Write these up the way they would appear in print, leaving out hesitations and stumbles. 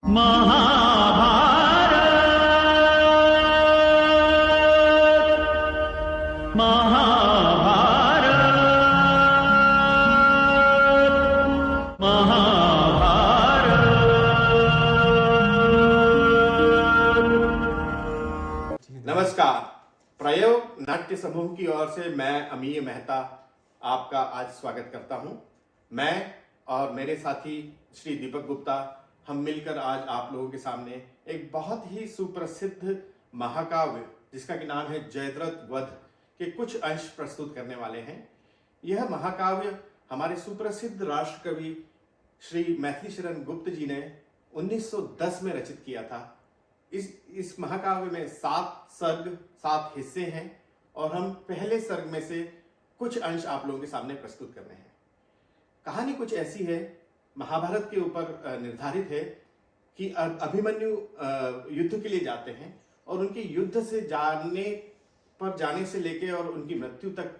महाभारत महाभारत महाभारत। नमस्कार। प्रयोग नाट्य समूह की ओर से मैं अमीय मेहता आपका आज स्वागत करता हूं। मैं और मेरे साथी श्री दीपक गुप्ता हम मिलकर आज आप लोगों के सामने एक बहुत ही सुप्रसिद्ध महाकाव्य जिसका कि नाम है जयद्रथ वध के कुछ अंश प्रस्तुत करने वाले हैं। यह महाकाव्य हमारे सुप्रसिद्ध राष्ट्रकवि श्री मैथिली शरण गुप्त जी ने 1910 में रचित किया था। इस महाकाव्य में 7 सर्ग 7 हिस्से हैं और हम पहले सर्ग में से कुछ अंश आप लोगों के सामने प्रस्तुत कर रहे हैं। कहानी कुछ ऐसी है, महाभारत के ऊपर निर्धारित है कि अभिमन्यु युद्ध के लिए जाते हैं और उनके युद्ध से जाने से लेके और उनकी मृत्यु तक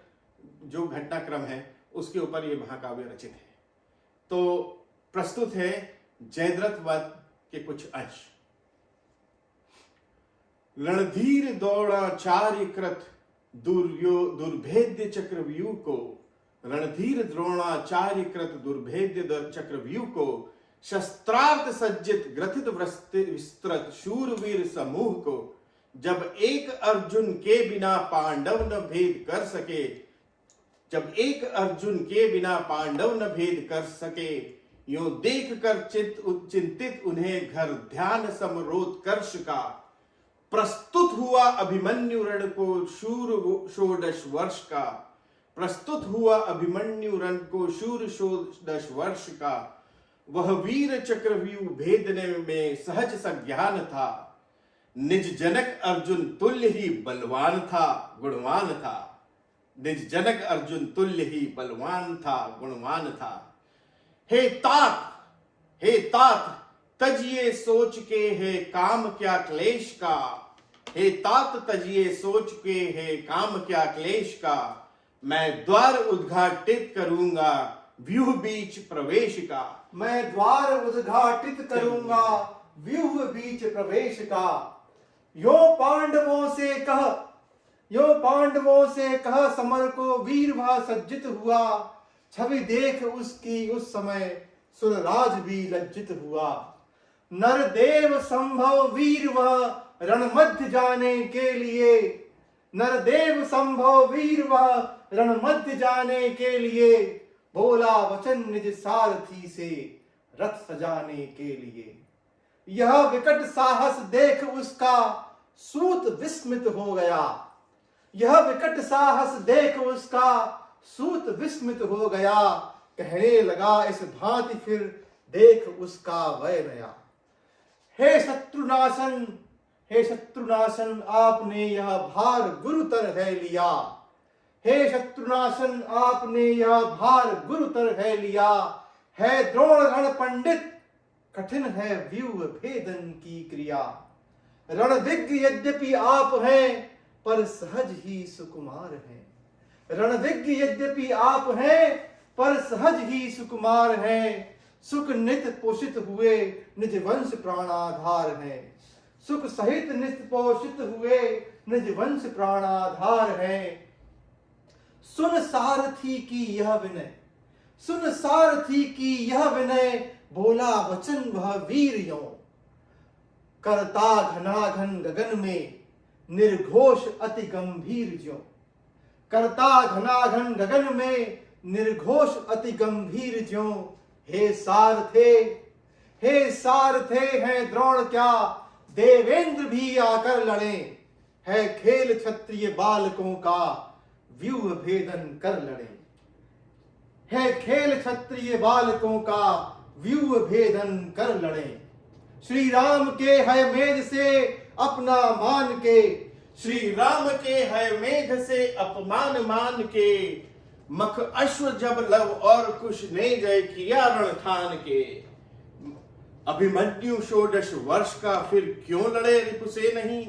जो घटनाक्रम है उसके ऊपर यह महाकाव्य रचित है। तो प्रस्तुत है जयद्रथ वध के कुछ अंश। रणधीर द्रोणाचार्य कृत दुर्भेद्य चक्रव्यूह को, रणधीर द्रोणाचार्य कृत दुर्भेद्य चक्रव्यूह को, शस्त्रार्थ सज्जित ग्रथित विस्तृत शूरवीर समूह को, जब एक अर्जुन के बिना पांडव न भेद कर सके, जब एक अर्जुन के बिना पांडव न भेद कर सके, यूं देख कर चिंतित उन्हें घर ध्यान समरोत्कर्ष का, प्रस्तुत हुआ अभिमन्यु रण को शूर षोडश वर्ष का, प्रस्तुत हुआ अभिमन्यु रण को शूर षोडश वर्ष का, वह वीर चक्रव्यूह भेदने में सहज संज्ञान था, निज जनक अर्जुन तुल्य ही बलवान था गुणवान था, निज जनक अर्जुन तुल्य ही बलवान था गुणवान था। हे तात तजिए सोच के है काम क्या क्लेश का, हे तात तजिए सोच के है काम क्या क्लेश का, मैं द्वार उद्घाटित करूंगा व्यूह बीच प्रवेश का, मैं द्वार उद्घाटित करूंगा व्यूह बीच प्रवेश का। यो पांडवों से कह समर को वीर वह सज्जित हुआ, छवि देख उसकी उस समय सुरराज भी लज्जित हुआ। नरदेव संभव वीर वह रण मध्य जाने के लिए, नरदेव संभव वीर वह रण मध्य जाने के लिए, बोला वचन निज सारथी से रथ सजाने के लिए। यह विकट साहस देख उसका सूत विस्मित हो गया, यह विकट साहस देख उसका सूत विस्मित हो गया, कहने लगा इस भांति फिर देख उसका वै नया। हे शत्रुनाशन आपने यह भार गुरुतर है लिया, हे शत्रुनाशन आपने यह भार गुरुतर है लिया, है द्रोण रण पंडित कठिन है व्यूह भेदन की क्रिया। रणविज्ञ यद्यपि आप हैं पर सहज ही सुकुमार हैं, रणविज्ञ यद्यपि आप हैं पर सहज ही सुकुमार हैं, सुख नित पोषित हुए निज वंश प्राणाधार हैं, सुख सहित नित पोषित हुए निज वंश प्राणाधार हैं। सुन सारथी की यह विनय, सुन सारथी की यह विनय, बोला वचन वह वीर यों, करता घनाघन गगन में निर्घोष अति गंभीर ज्यों, करता घनाघन गगन में निर्घोष अति गंभीर ज्यों। हे सारथे हैं द्रोण क्या देवेंद्र भी आकर लड़े, है खेल क्षत्रिय बालकों का व्यूह भेदन कर लड़े, है खेल क्षत्रिय बालकों का व्यूह भेदन कर लड़े। श्री राम के है मेघ से अपना मान के, श्री राम के है मेघ से अपमान मान के, मख अश्व जब लव और कुश ने जय किया रणथान के। अभिमन्यु षोडश वर्ष का फिर क्यों लड़े रिपु से नहीं,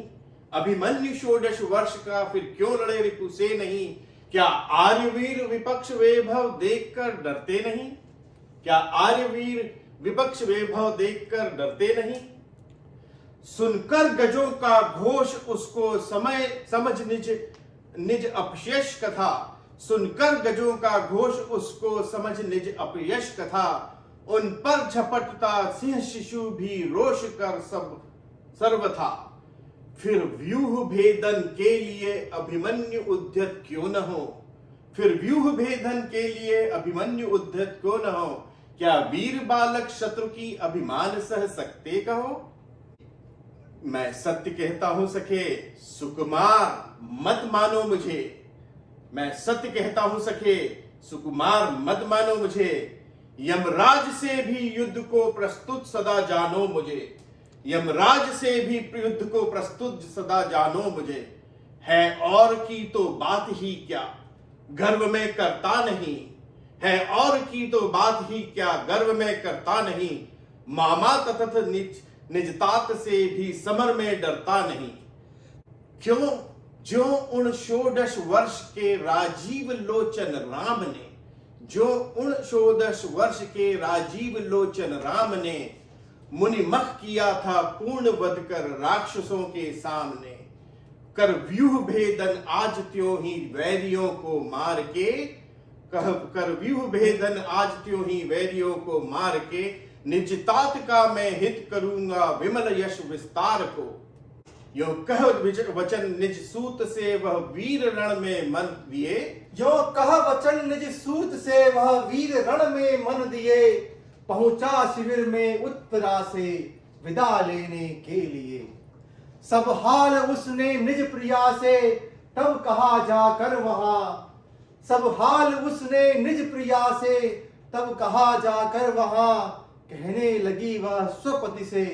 अभिमन्यु षोडश वर्ष का फिर क्यों लड़े रिपु से नहीं, क्या आर्यवीर विपक्ष वैभव देखकर डरते नहीं, क्या आर्यवीर विपक्ष वैभव देखकर डरते नहीं। सुनकर गजों का घोष उसको समझ निज अपयश कथा। सुनकर गजों का घोष उसको समझ निज अपयश कथा। उन पर झपटता सिंह शिशु भी रोष कर सब सर्वथा। फिर व्यूह भेदन के लिए अभिमन्यु उद्यत क्यों न हो। फिर व्यूह भेदन के लिए अभिमन्यु उद्यत क्यों न हो। क्या वीर बालक शत्रु की अभिमान सह सकते कहो। मैं सत्य कहता हूं सखे सुकुमार मत मानो मुझे। मैं सत्य कहता हूं सखे सुकुमार मत मानो मुझे। यमराज से भी युद्ध को प्रस्तुत सदा जानो मुझे। यमराज से भी युद्ध को प्रस्तुत सदा जानो मुझे। है और की तो बात ही क्या गर्व में करता नहीं। है और की तो बात ही क्या गर्व में करता नहीं। मामा तथत निजतात से भी समर में डरता नहीं। क्यों जो उन 16 वर्ष के राजीव लोचन राम ने। जो उन 16 वर्ष के राजीव लोचन राम ने मुनिमख किया था पूर्ण वध कर राक्षसों के सामने। कर व्यूह भेदन आज त्यों ही वैरियों को मार के। कर व्यूह भेदन आज त्यों ही वैरियों को मार के। निजतात का मैं हित करूंगा विमल यश विस्तार को। यो कह वचन निज सूत से वह वीर रण में मन दिए। जो कह वचन निज सूत से वह वीर रण में मन दिए। पहुंचा शिविर में उत्तरा से विदा लेने के लिए। सब हाल उसने निज प्रिया से तब कहा जाकर वहां। सब हाल उसने निज प्रिया से तब कहा जाकर वहां। कहने लगी वह स्वपति से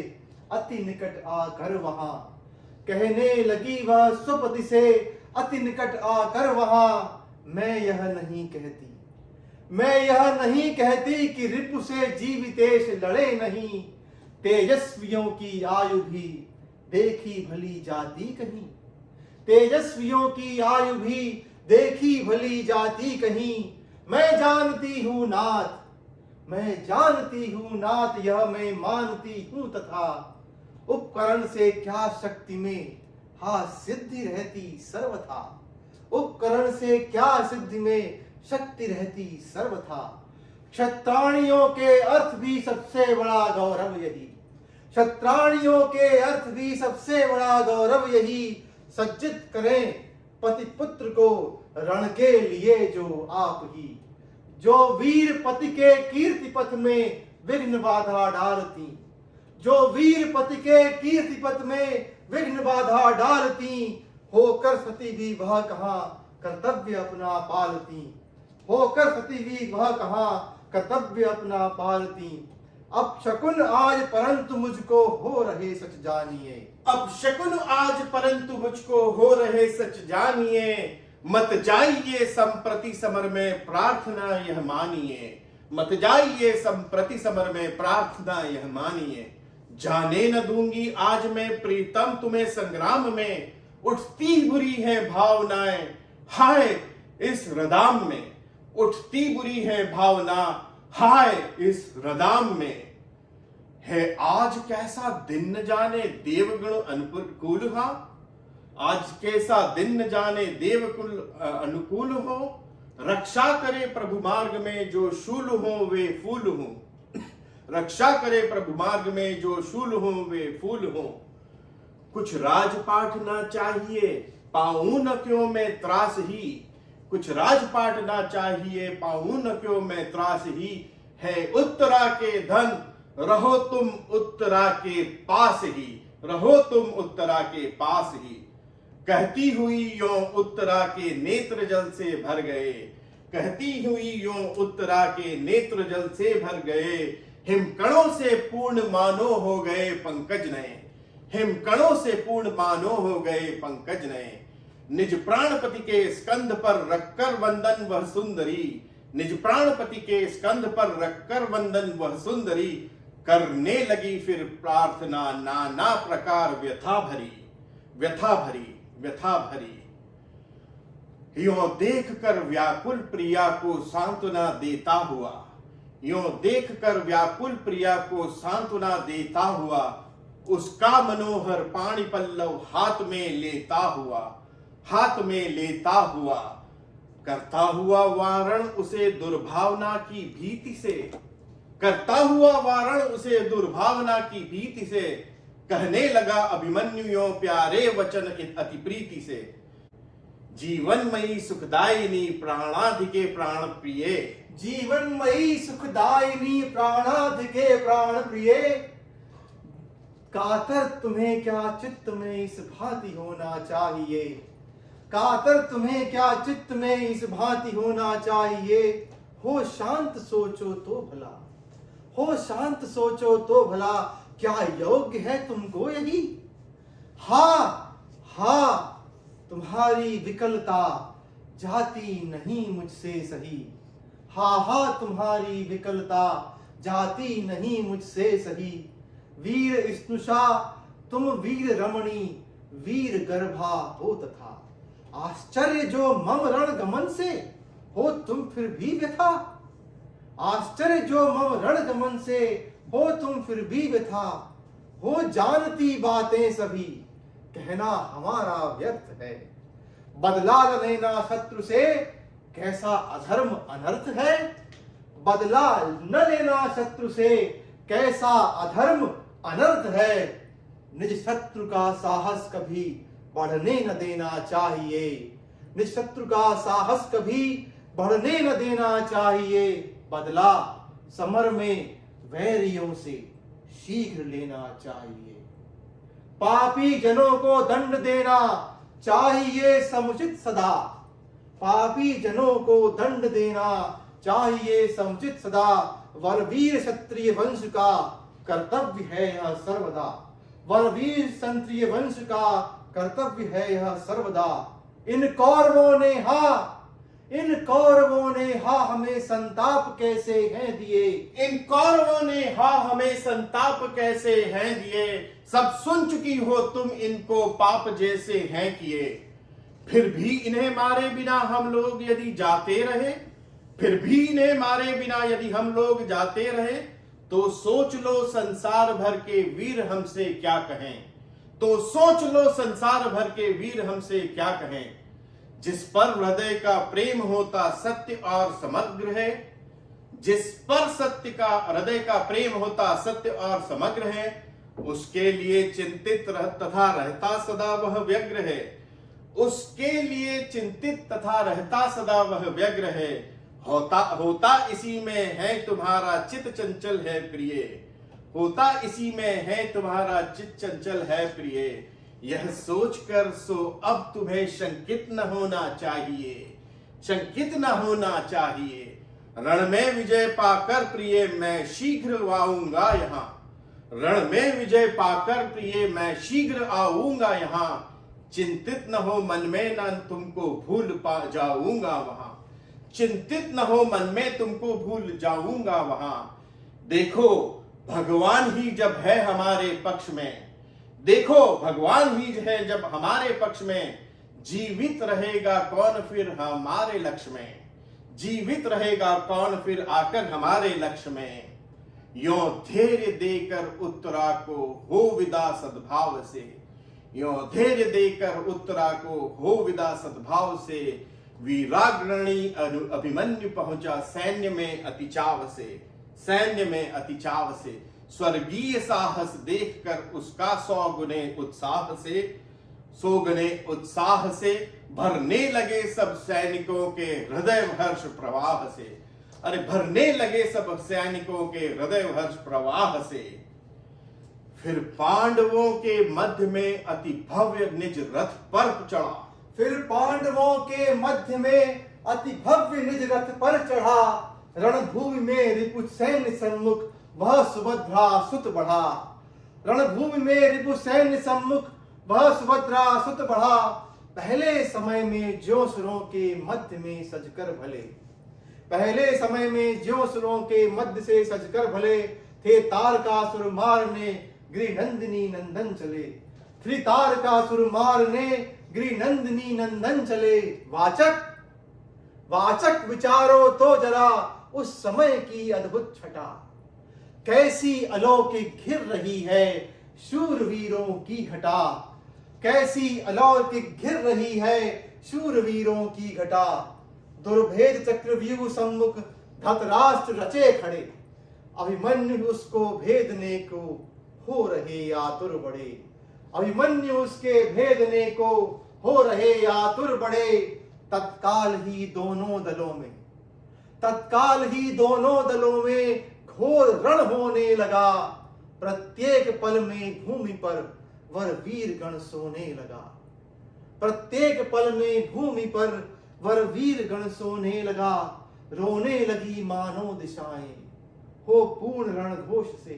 अति निकट आकर वहां। कहने लगी वह स्वपति से अति निकट आकर वहां। मैं यह नहीं कहती। मैं यह नहीं कहती कि रिपु से जीवितेश लड़े नहीं। तेजस्वियों की आयु भी देखी भली जाती कहीं। तेजस्वियों की आयु भी देखी भली जाती कहीं। मैं जानती हूं नाथ। मैं जानती हूं नाथ यह मैं मानती हूं तथा। उपकरण से क्या शक्ति में हा सिद्धि रहती सर्वथा। उपकरण से क्या सिद्धि में शक्ति रहती सर्वथा। क्षत्राणियों के अर्थ भी सबसे बड़ा गौरव यही। क्षत्राणियों के अर्थ भी सबसे बड़ा गौरव यही। सज्जित करें पति पुत्र को रण के लिए जो आप ही। जो वीर पति के कीर्ति पथ में विघ्न बाधा डालती। जो वीर पति के कीर्ति पथ में विघ्न बाधा डालती। होकर सती भी वह कहाँ कर्तव्य अपना पालती। होकर सती भी वह कहाँ कर्तव्य अपना पालती। अब शकुन आज परंतु मुझको हो रहे सच जानिए। अब शकुन आज परंतु मुझको हो रहे सच जानिए। मत जाइए संप्रति समर में प्रार्थना यह मानिए। मत जाइए संप्रति समर में प्रार्थना यह मानिए। जाने न दूंगी आज मैं प्रीतम तुम्हें संग्राम में। उठती बुरी है भावनाएं हाय इस रदाम में। उठती बुरी है भावना हाय इस रदाम में। है आज कैसा दिन न जाने देवगुण अनुकूल हा। आज कैसा दिन न जाने देवकुल अनुकूल हो। रक्षा करे प्रभु मार्ग में जो शूल हो वे फूल हो। रक्षा करे प्रभु मार्ग में जो शूल हो वे फूल हो। कुछ राजपाट ना चाहिए पाऊं न क्यों मैं त्रास ही। कुछ राजपाट ना चाहिए पाऊं न क्यों मैं त्रास ही। है उत्तरा के धन रहो तुम उत्तरा के पास ही। रहो तुम उत्तरा के पास ही। कहती हुई यों उत्तरा के नेत्र जल से भर गए। कहती हुई यों उत्तरा के नेत्र जल से भर गए। हिमकणों से पूर्ण मानो हो गए पंकज नए। हिमकणों से पूर्ण मानो हो गए पंकज नए। निज प्राणपति के स्कंध पर रखकर वंदन वह सुंदरी। निज प्राणपति के स्कंध पर रखकर वंदन वह सुंदरी। करने लगी फिर प्रार्थना नाना प्रकार व्यथा भरी। व्यथा भरी व्यथा भरी। यों देख कर व्याकुल प्रिया को सांत्वना देता हुआ। यों देख कर व्याकुल प्रिया को सांत्वना देता हुआ, उसका मनोहर पाणी पल्लव हाथ में लेता हुआ करता हुआ वारण उसे दुर्भावना की भीति से कहने लगा अभिमन्यु यों प्यारे वचन अति प्रीति से, जीवनमयी सुखदायिनी प्राणाधिके प्राण प्रिय, जीवनमयी सुखदायिनी प्राणाधिके प्राण प्रिय, कातर तुम्हें क्या चित्त में इस भांति होना चाहिए, कातर तुम्हें क्या चित्त में इस भांति होना चाहिए, हो शांत सोचो तो भला, हो शांत सोचो तो भला, क्या योग्य है तुमको यही। हा तुम्हारी विकलता जाती नहीं मुझसे सही, हा तुम्हारी विकलता जाती नहीं मुझसे सही, वीर स्नुषा तुम वीर रमणी वीर गर्भा हो तथा, आश्चर्य जो मम रण गमन से हो तुम फिर भी व्यथा, आश्चर्य जो मम रण गमन से हो तुम फिर भी व्यथा, हो जानती बातें सभी कहना हमारा व्यर्थ है, बदला लेना शत्रु से कैसा अधर्म अनर्थ है, बदला न लेना शत्रु से कैसा अधर्म अनर्थ है, निज शत्रु का साहस कभी बढ़ने न देना चाहिए, निज शत्रु का साहस कभी बढ़ने न देना चाहिए, बदला समर में वैरियों से शीघ्र लेना चाहिए, पापी जनों को दंड देना चाहिए समुचित सदा, पापी जनों को दंड देना चाहिए समुचित सदा, वरवीर क्षत्रिय वंश का कर्तव्य है यह सर्वदा, वरवीर क्षत्रिय वंश का कर्तव्य है यह सर्वदा, इन कौरवों ने हमें संताप कैसे हैं दिए, इन कौरवों ने हमें संताप कैसे हैं दिए, सब सुन चुकी हो तुम इनको पाप जैसे हैं किए, फिर भी इन्हें मारे बिना हम लोग यदि जाते रहे, फिर भी इन्हें मारे बिना यदि हम लोग जाते रहे, तो सोच लो संसार भर के वीर हमसे क्या कहें, तो सोच लो संसार भर के वीर हमसे क्या कहें, जिस पर हृदय का प्रेम होता सत्य और समग्र है, जिस पर हृदय का प्रेम होता सत्य और समग्र है, उसके लिए चिंतित तथा रहता सदा वह व्यग्र है, उसके लिए चिंतित तथा रहता सदा वह व्यग्र है, होता इसी में है तुम्हारा चित चंचल है प्रिय, होता इसी में है तुम्हारा चित चंचल है प्रिय, यह सोचकर सो अब तुम्हें शंकित न होना चाहिए, शंकित न होना चाहिए, रण में विजय पाकर प्रिय मैं शीघ्र आऊंगा यहाँ, रण में विजय पाकर प्रिय मैं शीघ्र आऊंगा यहाँ, चिंतित न हो मन में न तुमको भूल पा जाऊंगा वहां, चिंतित न हो मन में तुमको भूल जाऊंगा वहां, देखो भगवान ही जब है हमारे पक्ष में, देखो भगवान ही है जब हमारे पक्ष में, जीवित रहेगा कौन फिर हमारे लक्ष्य में, जीवित रहेगा कौन फिर आकर हमारे लक्ष्य में, यों धैर्य देकर उत्तरा को हो विदा सद्भाव से, यों धैर्य देकर उत्तरा को हो विदा सद्भाव से, वीराग्रणी अभिमन्यु पहुंचा सैन्य में अति चाव से, सैन्य में अति चाव से, स्वर्गीय साहस देखकर उसका 100 गुने उत्साह से भरने लगे सब सैनिकों के हृदय हर्ष प्रवाह से, अरे भरने लगे सब सैनिकों के हृदय हर्ष प्रवाह से, फिर पांडवों के मध्य में अति भव्य निज रथ पर चढ़ा, फिर पांडवों के मध्य में अति भव्य निज रथ पर चढ़ा, रणभूमि में रिपु सैन्य सम्मुख वह सुभद्रा सुत बढ़ा, रणभूमि में रिपु सैन्य सम्मुख वह सुभद्रा सुत बढ़ा, पहले समय में ज्यों सुरों के मध्य में सजकर भले, पहले समय में ज्यों सुरों के मध्य से सजकर भले, थे तारकासुर मारने गिरिनंदिनी नंदन चले, थे तारकासुर मारने गिरिनंदिनी नंदन चले, वाचक वाचक विचारो तो जरा उस समय की अद्भुत छटा, कैसी अलौकिक घिर रही है शूरवीरों की घटा, कैसी अलौकिक घिर रही है शूरवीरों की घटा। दुर्भेद चक्रव्यूह सम्मुख धृतराष्ट्र रचे खड़े, अभिमन्यु उसको भेदने को हो रहे आतुर बड़े, अभिमन्यु उसके भेदने को हो रहे आतुर बड़े। तत्काल ही दोनों दलों में, तत्काल ही दोनों दलों में घोर रण होने लगा। प्रत्येक पल में भूमि पर वर वीर गण सोने लगा, प्रत्येक पल में भूमि पर वर वीर गण सोने लगा। रोने लगी मानो दिशाएं हो पूर्ण रणघोष से,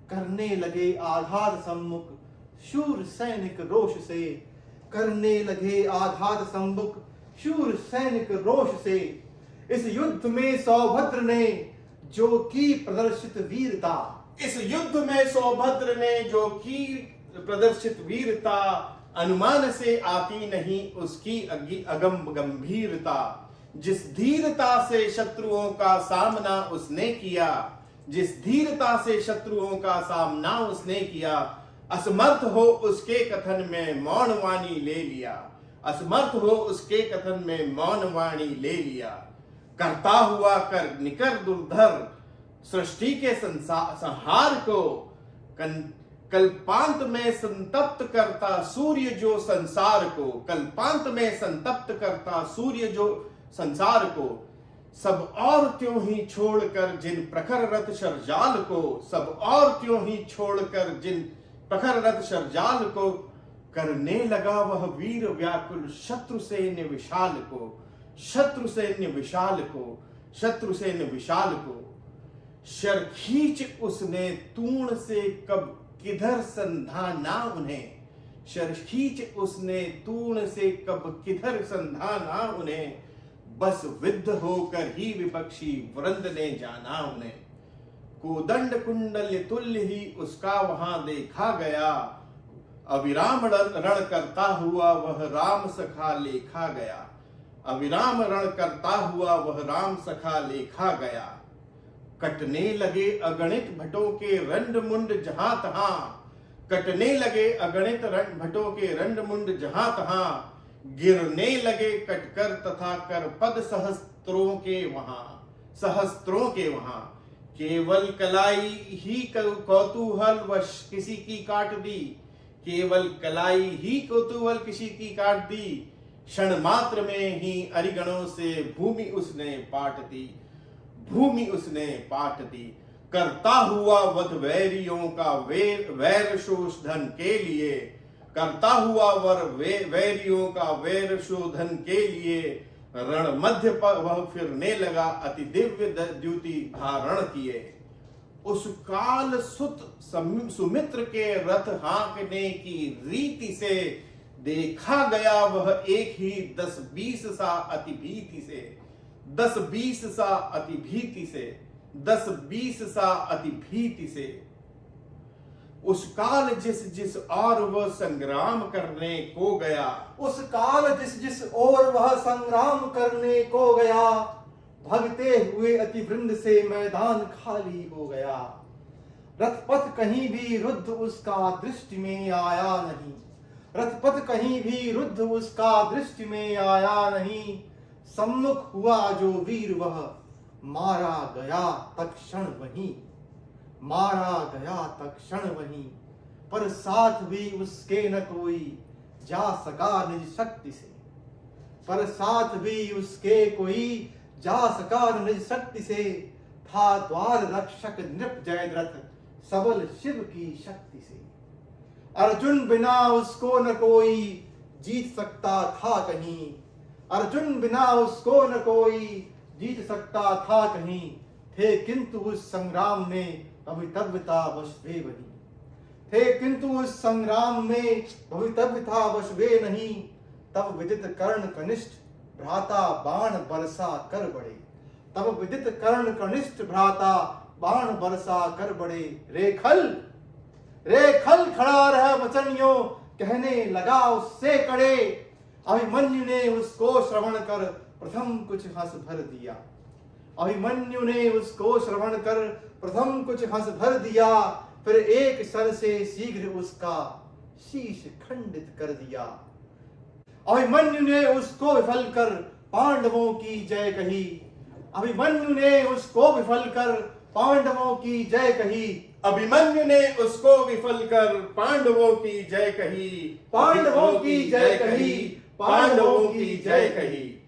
करने लगे आघात सम्मुख शूर सैनिक रोष से, करने लगे आघात सम्मुख शूर सैनिक रोष से। इस युद्ध में सौभद्र ने जो की प्रदर्शित वीरता, इस युद्ध में सौभद्र ने जो की प्रदर्शित वीरता, अनुमान से आती नहीं उसकी अगम गंभीरता। जिस धीरता से शत्रुओं का सामना उसने किया, जिस धीरता से शत्रुओं का सामना उसने किया, असमर्थ हो उसके कथन में मौन वाणी ले लिया, असमर्थ हो उसके कथन में मौन वाणी ले लिया। करता हुआ कर निकर दुर्धर सृष्टि के संहार को, कल्पांत में संतप्त करता सूर्य जो संसार को, कल्पांत में संतप्त करता सूर्य जो संसार को। सब और त्यों ही छोड़कर जिन प्रखर रथ शरजाल को, सब और त्यों ही छोड़कर जिन प्रखर रथ शरजाल को, करने लगा वह वीर व्याकुल शत्रु सैन्य विशाल को, शत्रु सैन्य विशाल को, शत्रु सैन्य विशाल को। शर खींच उसने तूण से कब किधर संधाना उन्हें, शर खींच उसने तूण से कब किधर संधाना उन्हें। बस विद्ध होकर ही विपक्षी वृंद ने जाना उन्हें, कोदंड कुंडल तुल्य ही उसका वहां देखा गया। अविराम रण करता हुआ वह राम सखा लेखा गया, अविराम रण करता हुआ वह राम सखा लेखा गया। कटने लगे अगणित भटों के रंड मुंड जहां तहां, कटने लगे अगणित भटों के रंड मुंड जहां तहां। गिरने लगे कटकर तथा कर पद सहस्त्रों के वहां, सहस्त्रों के वहां। केवल कलाई ही कौतूहल वश किसी की काट दी, केवल कलाई ही कौतूहल किसी की काट दी। क्षण मात्र में ही अरिगणों से भूमि उसने पाट दी, भूमि उसने पाट दी। करता हुआ वध वैरियों का वैर शोषधन के लिए, करता हुआ वैरियों का वैर शोधन के लिए। रण मध्य पर वह फिरने लगा अति दिव्य द्युति धारण किए। उस काल सुत सुमित्र के रथ हाँकने की रीति से देखा गया वह एक ही 10-20 सा अति भीति से, 10-20 सा अति भीति से, 10-20 सा अति भीति से। उस काल जिस जिस और वह संग्राम करने को गया, उस काल जिस जिस और वह संग्राम करने को गया। भगते हुए अति वृंद से मैदान खाली हो गया। रथपथ कहीं भी रुद्ध उसका दृष्टि में आया नहीं, रथपथ कहीं भी रुद्ध उसका दृष्टि में आया नहीं। सम्मुख हुआ जो वीर वह मारा गया तत्क्षण वहीं, मारा गया तत्क्षण वहीं। पर साथ भी उसके न कोई जा सका निज शक्ति से, पर साथ भी उसके कोई जा सका निज शक्ति से। था द्वार रक्षक नृप जयद्रथ सबल शिव की शक्ति से। अर्जुन बिना उसको न कोई जीत सकता था कहीं, अर्जुन बिना उसको न कोई जीत सकता था कहीं। थे किंतु उस संग्राम में भवितव्यता वश वे वही, थे किंतु उस संग्राम में भवितव्यता वश वे नहीं। तब विदित कर्ण कनिष्ठ भ्राता बाण बरसा कर बड़े, तब विदित कर्ण कनिष्ठ भ्राता बाण बरसा कर बड़े। रेखल रेखल खड़ा रह वचनियों कहने लगा उससे कड़े। अभिमन्यु ने उसको श्रवण कर प्रथम कुछ हंस भर दिया, अभिमन्यु ने उसको श्रवण कर प्रथम कुछ हंस भर दिया, फिर एक सर से शीघ्र उसका शीश खंडित कर दिया। अभिमन्यु ने उसको विफल कर पांडवों की जय कही। अभिमन्यु ने उसको विफल कर पांडवों की जय कही। अभिमन्यु ने उसको विफल कर पांडवों की जय कही। पांडवों की जय कही। पांडवों की जय कही।